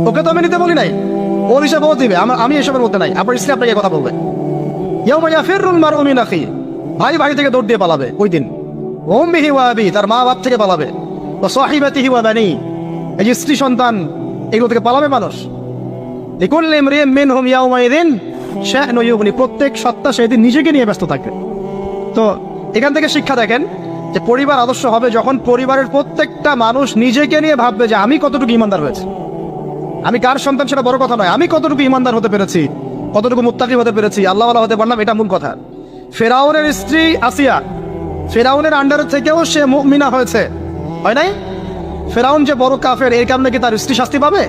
ওকে তো আমি নিতে বলি নাই, ও হিসাবে ও দিবে, আমি এসবের মধ্যে নাই। আপনার স্ত্রী আপনাকে কথা বলবে, ইয়াউমা ইয়াফিরুল মারউ মিন আখিহি, ভাই ভাই থেকে দৌড় দিয়ে পালাবে ওই দিন। ওয়া উম্মিহি ওয়া আবিহি, তার মা বাপ থেকে পালাবে। ওয়া সাহিবাতিহি ওয়া বানি, এই যে স্ত্রী সন্তান এগুলো থেকে পালাবে মানুষ। লিকুল্লি ইমরিইন মিনহুম ইয়াউমাইযিন শা'নু ইউগনি, প্রত্যেক সত্তা সেদিন নিজেকে নিয়ে ব্যস্ত থাকবে। তো এখান থেকে শিক্ষা দেখেন যে পরিবার আদর্শ হবে যখন পরিবারের প্রত্যেকটা মানুষ নিজেকে নিয়ে ভাববে যে আমি কতটুকু ইমানদার হয়েছি। আমি কার সন্তান সেটা বড় কথা নয়, আমি কতটুকু ইমানদার হতে পেরেছি, কতটুকু মুত্তাকি হতে পেরেছি, আল্লাহওয়ালা হতে পারলাম, এটা মূল কথা। ফেরাউনের স্ত্রী আসিয়া, ফেরাউনের আন্ডারে থেকেও সে মুমিনা হয়েছে, হয় নাই? ফেরাউন যে বড় কাফের, এর কারণে কি তার স্ত্রী শাস্তি পাবে?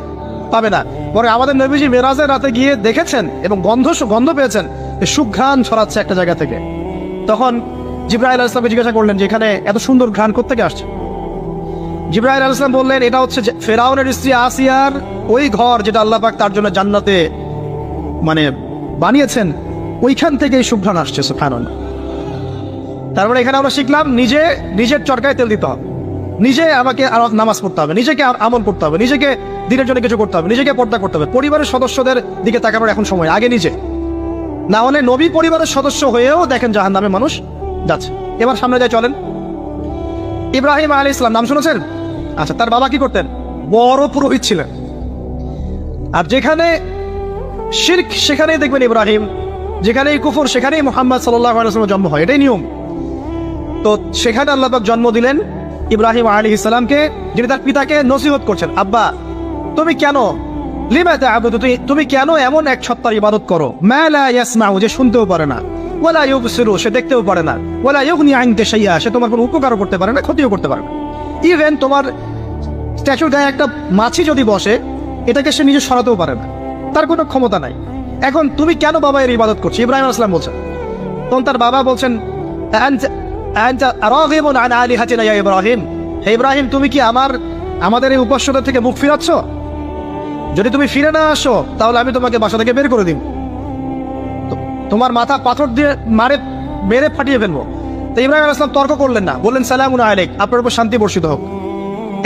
পাবে না। পরে আমাদের নবীজি মেরাজের রাতে গিয়ে দেখেছেন এবং গন্ধ পেয়েছেন, সুঘ্রাণ ছড়াচ্ছে একটা জায়গা থেকে। তখন জিবরাইল আলাইহিস সালামকে জিজ্ঞাসা করলেন যে এখানে এত সুন্দর ঘ্রাণ কোত্থেকে আসছে? জিবরাইল আলাইহিস সালাম বললেন এটা হচ্ছে ফেরাউনের স্ত্রী আসিয়ার ওই ঘর যেটা আল্লাহ পাক তার জন্য জান্নাতে মানে বানিয়েছেন, ওইখান থেকে এই সুঘ্রাণ আসছে। সুবহানাল্লাহ। তারপরে এখানে আমরা শিখলাম নিজের চরকায় তেল দিতে হবে, নিজে আমাকে নামাজ পড়তে হবে, নিজেকে আমল করতে হবে, নিজেকে দিনের জন্য কিছু করতে হবে, নিজেকে পর্দা করতে হবে। পরিবারের সদস্যদের দিকে তাকানোর এখন সময়, আগে নিজে। না হলে নবী পরিবারের সদস্য হয়েও দেখেন জাহান্নামে মানুষ যাচ্ছে। এবার সামনে যায় চলেন। ইব্রাহিম আলাইহিস সালাম নাম শুনেছেন? আচ্ছা, তার বাবা কি করতেন? বড় পুরোহিত ছিলেন। আর যেখানে শিরক সেখানেই দেখবেন ইব্রাহিম, যেখানেই কুফর সেখানেই মুহাম্মদ সাল্লাল্লাহু আলাইহি ওয়াসাল্লামের জন্ম হয়, এটাই নিয়ম। তো সেখানে আল্লাহ পাক জন্ম দিলেন ইব্রাহিম আলাইহিস সালামকে, যিনি তার পিতাকে নসিহত করছেন, আব্বা তুমি কেন লিমা তা'বুদু, তুমি কেন এমন এক সত্তার ইবাদত করো, মা লা ইয়াসমাউ, যে শুনতেও পারে না, ওয়ালা ইউবসিরু, সে দেখতেও পারে না, ওয়ালা ইউগনি আনকা শাইআ, সে তোমার কোনো উপকারও করতে পারে না, ক্ষতিও করতে পারে না। ইভেন তোমার স্ট্যাচুর গায়ে একটা মাছি যদি বসে, এটাকে সে নিজে সরাতেও পারে না, তার কোনো ক্ষমতা নাই। এখন তুমি কেন বাবা এর ইবাদত করছো? ইব্রাহিম আলাইহিস সালাম বলছেন। তখন তার বাবা বলছেন আনতা রাগিবুন আন আলিহাতিনা ইয়া ইব্রাহিম, হে ইব্রাহিম তুমি কি আমাদের এই উপাস্যদের থেকে মুখ ফিরাচ্ছ? যদি তুমি ফিরে না আসো তাহলে আমি তোমাকে বাসা থেকে বের করে দিব, তোমার মাথা পাথর দিয়ে মেরে ফাটিয়ে ফেলবো। তো ইব্রাহিম আলাইহিস সালাম তর্ক করলেন না, বললেন সালামুন আলাইক, আপনার উপর শান্তি বর্ষিত হোক।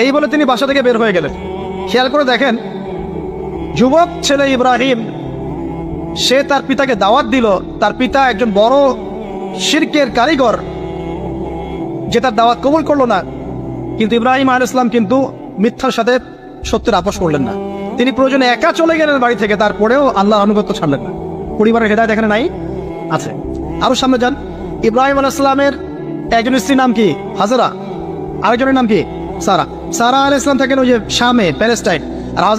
এই বলে তিনি বাসা থেকে বের হয়ে গেলেন। খেয়াল করে দেখেন, যুবক ছেলে ইব্রাহিম, সে তার পিতাকে দাওয়াত দিল, তার পিতা একজন বড় শিরকের কারিগর, যে তার দাওয়াত কবুল করলো না। কিন্তু ইব্রাহিম আলাইহিস সালাম কিন্তু মিথ্যার সাথে সত্যের আপোষ করলেন না। তিনি প্রয়োজনে একা চলে গেলেন বাড়ি থেকে, তারপরেও আল্লাহর আনুগত্য ছাড়লেন না। পরিবারের হেদায়েত এখানে নাই? আছে। আরো সামনে যান। ইব্রাহিম আলাইহিস সালামের একজন স্ত্রীর নাম কি? হাজেরা, আরেকজনের নাম কি? সারা। সারা আলাইহিস সালাম থাকেন ওই যে শামে, প্যালেস্টাইন।